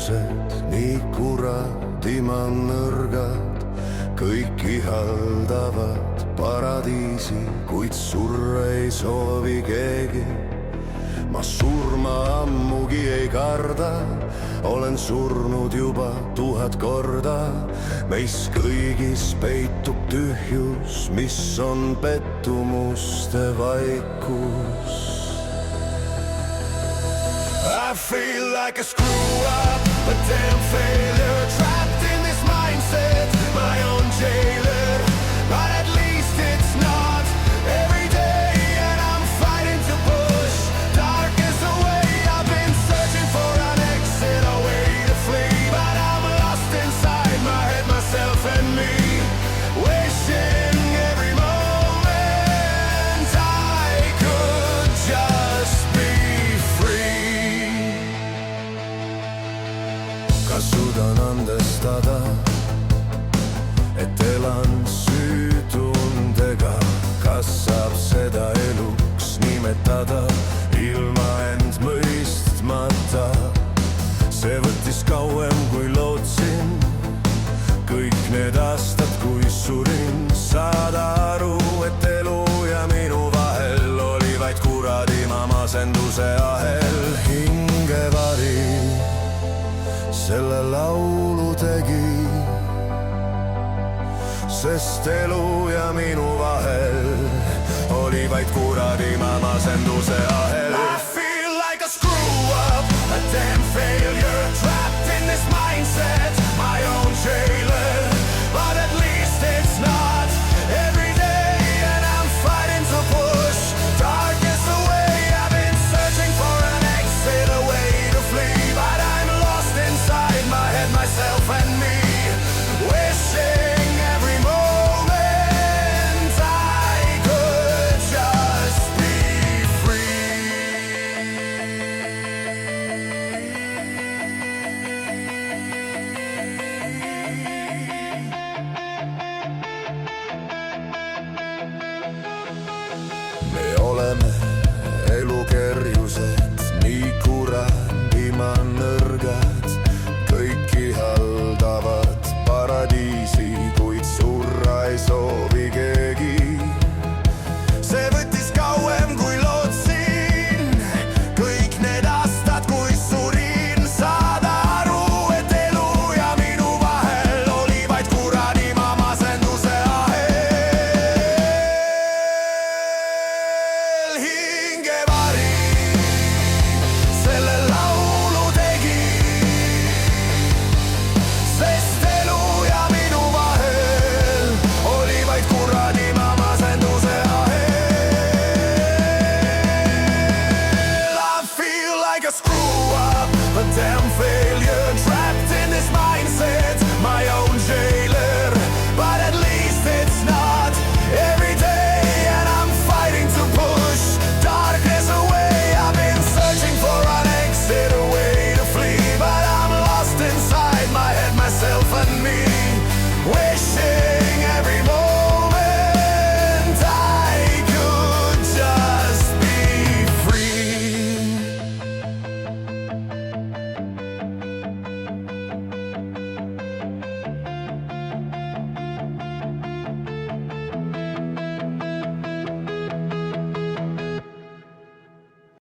põhjused nii kuradima nõrgad, kõik ihaldavad paradiisi, kuid surra ei soovi keegi. Ma surma ammugi ei karda, olen surnud juba 1000 korda. Meis kõigis peitub tühjus, mis on pettumuste vaikus. I feel like a screw-up, a damn failure, trapped in this mindset, my own jailer. But at least it's not every day, and I'm fighting to push darkness away. I've been searching for an exit, a way to flee, but I'm lost inside my head, myself and me, wishing every moment I could just be free. Kas suudan andestada, et elan süütundega? Kas saab seda eluks nimetada ilma end mõistmata? See võttis kauem kui lootsin, kõik need aastad kui surin. Saad aru, et elu ja minu vahel oli vaid kuradima masenduse ahel. Hingevari selle laulu tegi, sest elu ja minu vahel oli vaid kuradima masenduse ahel.